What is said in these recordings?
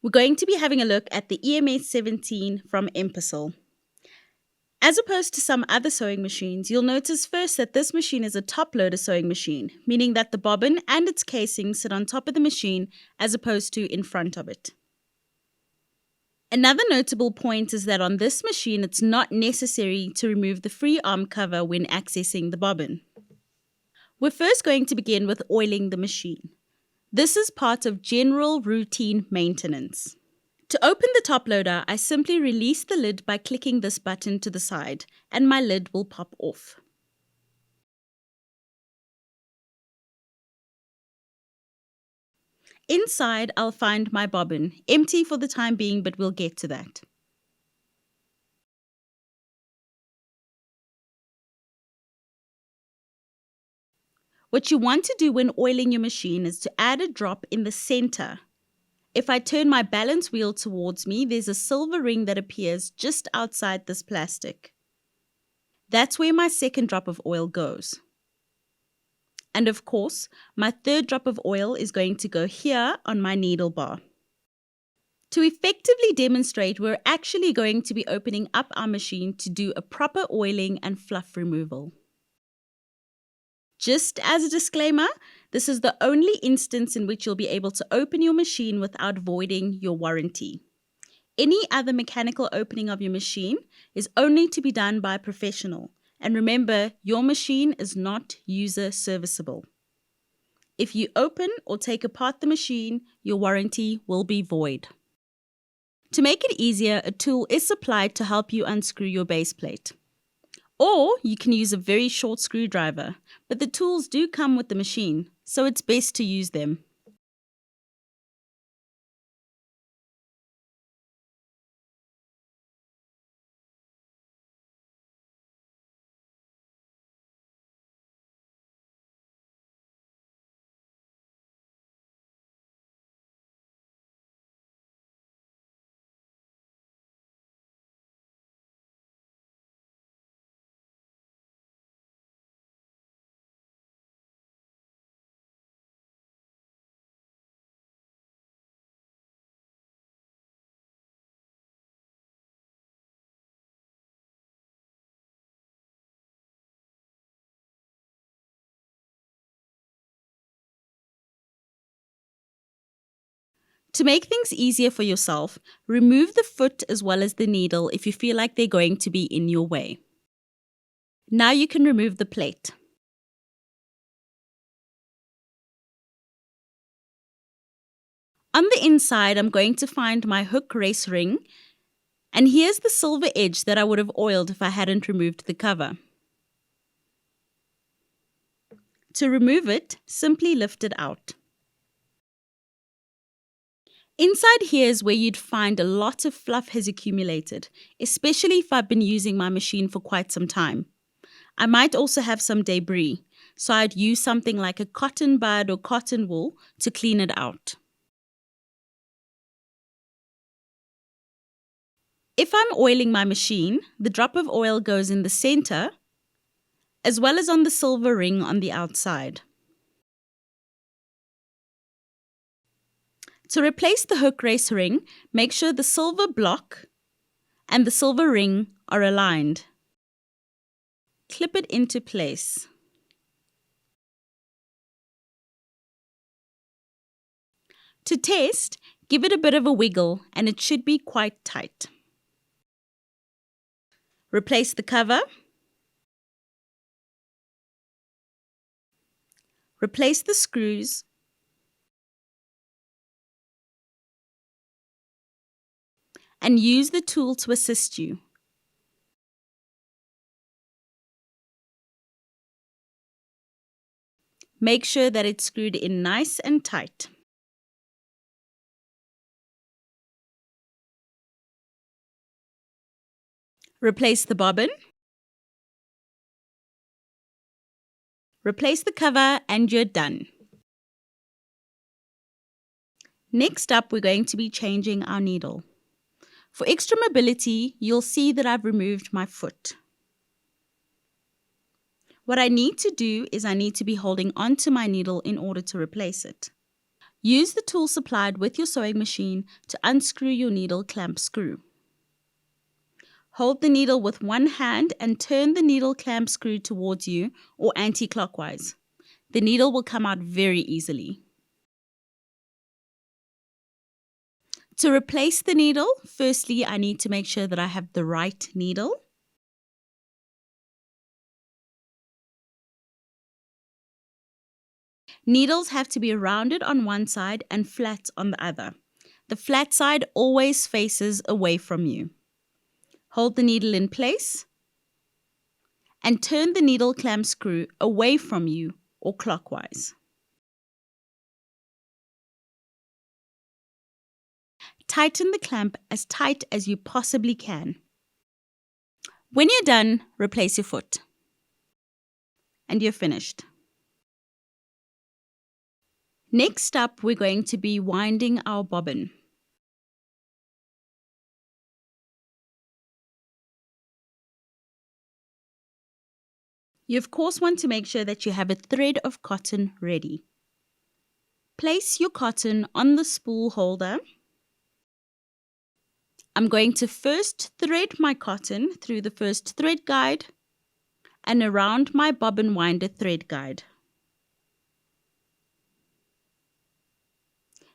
We're going to be having a look at the EMS 17 from Empisal. As opposed to some other sewing machines, you'll notice first that this machine is a top-loader sewing machine, meaning that the bobbin and its casing sit on top of the machine as opposed to in front of it. Another notable point is that on this machine, it's not necessary to remove the free arm cover when accessing the bobbin. We're first going to begin with oiling the machine. This is part of general routine maintenance. To open the top loader, I simply release the lid by clicking this button to the side, and my lid will pop off. Inside, I'll find my bobbin, empty for the time being, but we'll get to that. What you want to do when oiling your machine is to add a drop in the center. If I turn my balance wheel towards me, there's a silver ring that appears just outside this plastic. That's where my second drop of oil goes. And of course, my third drop of oil is going to go here on my needle bar. To effectively demonstrate, we're actually going to be opening up our machine to do a proper oiling and fluff removal. Just as a disclaimer, this is the only instance in which you'll be able to open your machine without voiding your warranty. Any other mechanical opening of your machine is only to be done by a professional. And remember, your machine is not user serviceable. If you open or take apart the machine, your warranty will be void. To make it easier, a tool is supplied to help you unscrew your base plate. Or you can use a very short screwdriver, but the tools do come with the machine, so it's best to use them. To make things easier for yourself, remove the foot as well as the needle if you feel like they're going to be in your way. Now you can remove the plate. On the inside, I'm going to find my hook race ring, and here's the silver edge that I would have oiled if I hadn't removed the cover. To remove it, simply lift it out. Inside here is where you'd find a lot of fluff has accumulated, especially if I've been using my machine for quite some time. I might also have some debris, so I'd use something like a cotton bud or cotton wool to clean it out. If I'm oiling my machine, the drop of oil goes in the center, as well as on the silver ring on the outside. To replace the hook race ring, make sure the silver block and the silver ring are aligned. Clip it into place. To test, give it a bit of a wiggle and it should be quite tight. Replace the cover. Replace the screws. And use the tool to assist you. Make sure that it's screwed in nice and tight. Replace the bobbin. Replace the cover and you're done. Next up, we're going to be changing our needle. For extra mobility, you'll see that I've removed my foot. What I need to do is I need to be holding onto my needle in order to replace it. Use the tool supplied with your sewing machine to unscrew your needle clamp screw. Hold the needle with one hand and turn the needle clamp screw towards you or anti-clockwise. The needle will come out very easily. To replace the needle, firstly, I need to make sure that I have the right needle. Needles have to be rounded on one side and flat on the other. The flat side always faces away from you. Hold the needle in place and turn the needle clamp screw away from you or clockwise. Tighten the clamp as tight as you possibly can. When you're done, replace your foot. And you're finished. Next up, we're going to be winding our bobbin. You of course want to make sure that you have a thread of cotton ready. Place your cotton on the spool holder. I'm going to first thread my cotton through the first thread guide and around my bobbin winder thread guide.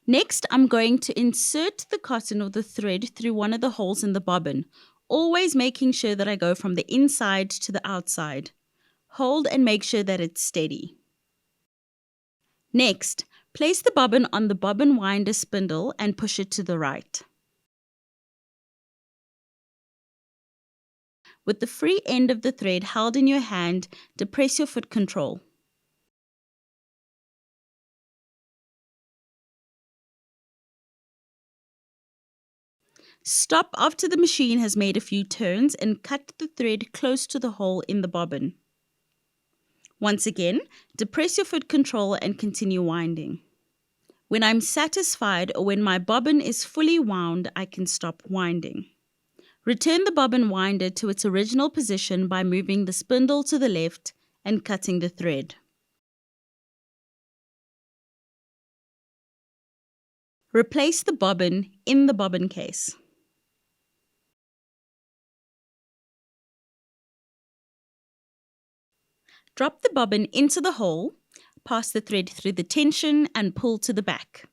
Next, I'm going to insert the cotton or the thread through one of the holes in the bobbin, always making sure that I go from the inside to the outside. Hold and make sure that it's steady. Next, place the bobbin on the bobbin winder spindle and push it to the right. With the free end of the thread held in your hand, depress your foot control. Stop after the machine has made a few turns and cut the thread close to the hole in the bobbin. Once again, depress your foot control and continue winding. When I'm satisfied or when my bobbin is fully wound, I can stop winding. Return the bobbin winder to its original position by moving the spindle to the left and cutting the thread. Replace the bobbin in the bobbin case. Drop the bobbin into the hole, pass the thread through the tension and pull to the back.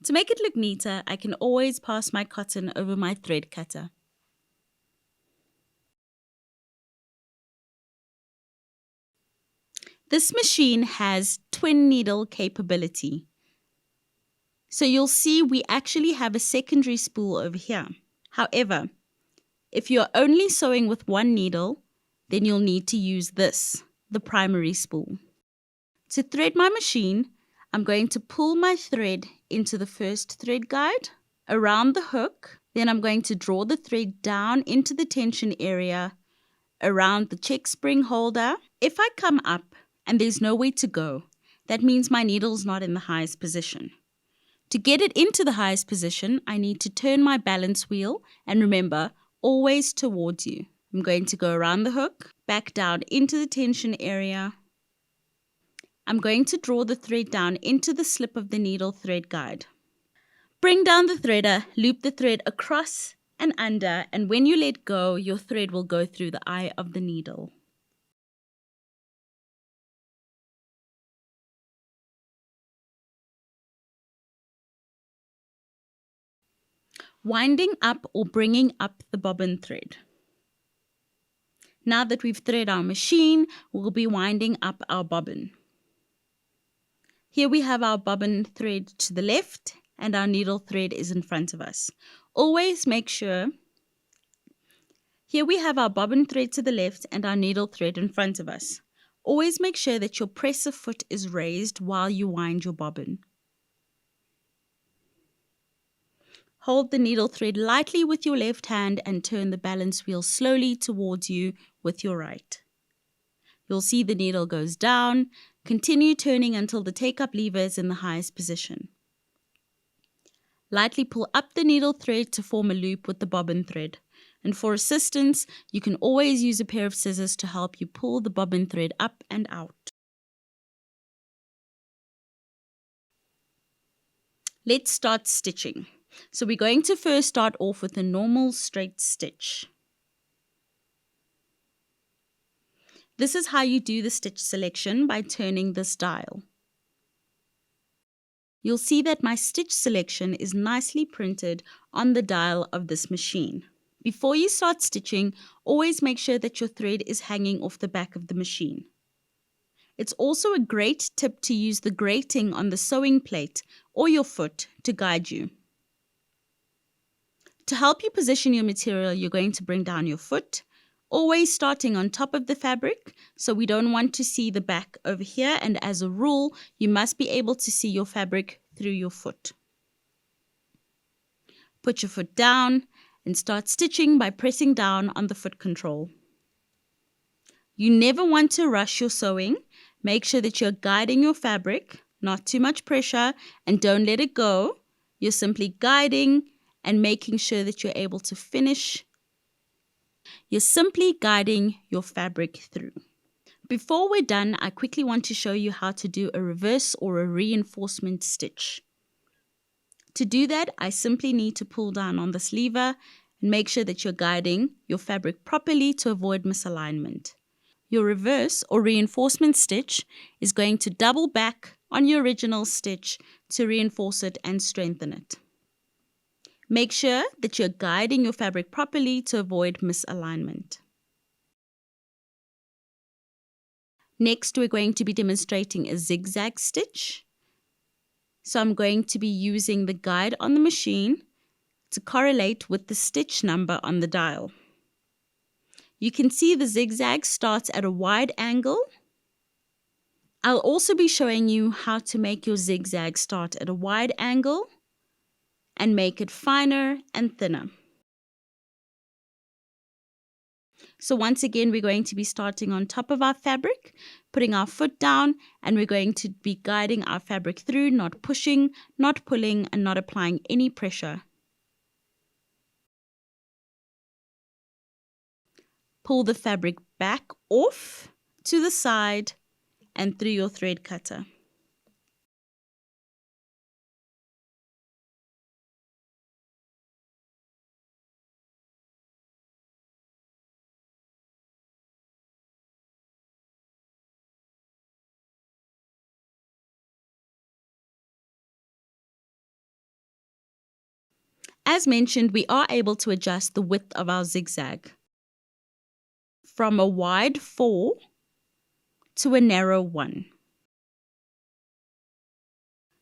To make it look neater, I can always pass my cotton over my thread cutter. This machine has twin needle capability. So you'll see we actually have a secondary spool over here. However, if you're only sewing with one needle, then you'll need to use this, the primary spool. To thread my machine, I'm going to pull my thread into the first thread guide, around the hook, then I'm going to draw the thread down into the tension area, around the check spring holder. If I come up and there's nowhere to go, that means my needle's not in the highest position. To get it into the highest position, I need to turn my balance wheel and remember, always towards you. I'm going to go around the hook, back down into the tension area. I'm going to draw the thread down into the slip of the needle thread guide. Bring down the threader, loop the thread across and under, and when you let go, your thread will go through the eye of the needle. Winding up or bringing up the bobbin thread. Now that we've threaded our machine, we'll be winding up our bobbin. Here we have our bobbin thread to the left and our needle thread is in front of us. Always make sure, here we have our bobbin thread to the left and our needle thread in front of us. Always make sure that your presser foot is raised while you wind your bobbin. Hold the needle thread lightly with your left hand and turn the balance wheel slowly towards you with your right. You'll see the needle goes down. Continue turning until the take-up lever is in the highest position. Lightly pull up the needle thread to form a loop with the bobbin thread. And for assistance, you can always use a pair of scissors to help you pull the bobbin thread up and out. Let's start stitching. So we're going to first start off with a normal straight stitch. This is how you do the stitch selection by turning this dial. You'll see that my stitch selection is nicely printed on the dial of this machine. Before you start stitching, always make sure that your thread is hanging off the back of the machine. It's also a great tip to use the grating on the sewing plate or your foot to guide you. To help you position your material, you're going to bring down your foot, always starting on top of the fabric, so we don't want to see the back over here, and as a rule, you must be able to see your fabric through your foot. Put your foot down and start stitching by pressing down on the foot control. You never want to rush your sewing. Make sure that you're guiding your fabric, not too much pressure, and don't let it go. You're simply guiding and making sure that you're able to finish. You're simply guiding your fabric through. Before we're done, I quickly want to show you how to do a reverse or a reinforcement stitch. To do that, I simply need to pull down on this lever and make sure that you're guiding your fabric properly to avoid misalignment. Your reverse or reinforcement stitch is going to double back on your original stitch to reinforce it and strengthen it. Make sure that you're guiding your fabric properly to avoid misalignment. Next, we're going to be demonstrating a zigzag stitch. So I'm going to be using the guide on the machine to correlate with the stitch number on the dial. You can see the zigzag starts at a wide angle. I'll also be showing you how to make your zigzag start at a wide angle and make it finer and thinner. So once again, we're going to be starting on top of our fabric, putting our foot down, and we're going to be guiding our fabric through, not pushing, not pulling, and not applying any pressure. Pull the fabric back off to the side and through your thread cutter. As mentioned, we are able to adjust the width of our zigzag from a wide 4 to a narrow 1.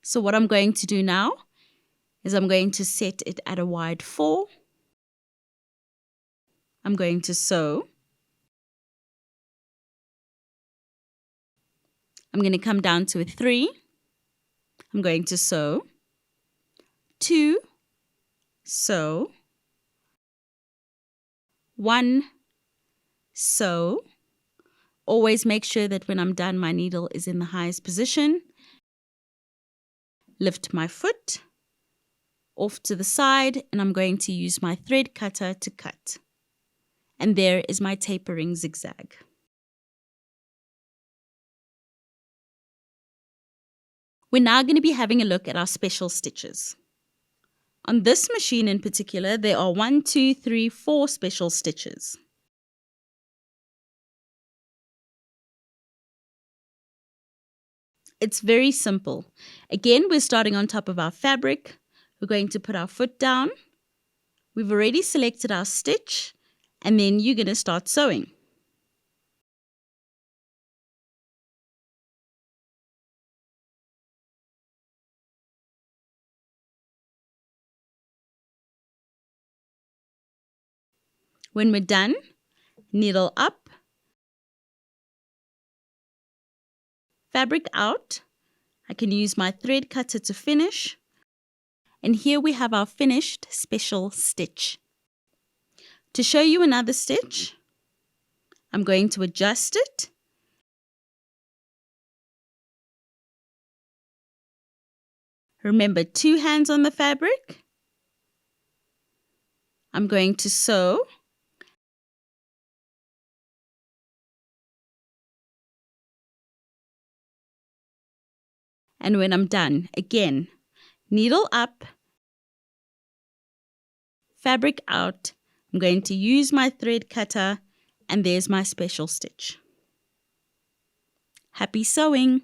So what I'm going to do now is I'm going to set it at a wide 4. I'm going to sew. I'm going to come down to a 3. I'm going to sew. 2, sew. 1, sew. Always make sure that when I'm done, my needle is in the highest position. Lift my foot off to the side, and I'm going to use my thread cutter to cut. And there is my tapering zigzag. We're now going to be having a look at our special stitches. On this machine in particular, there are 1, 2, 3, 4 special stitches. It's very simple. Again, we're starting on top of our fabric. We're going to put our foot down. We've already selected our stitch, and then you're going to start sewing. When we're done, needle up, fabric out. I can use my thread cutter to finish. And here we have our finished special stitch. To show you another stitch, I'm going to adjust it. Remember, 2 hands on the fabric. I'm going to sew And when I'm done, again, needle up, fabric out. I'm going to use my thread cutter, and there's my special stitch. Happy sewing!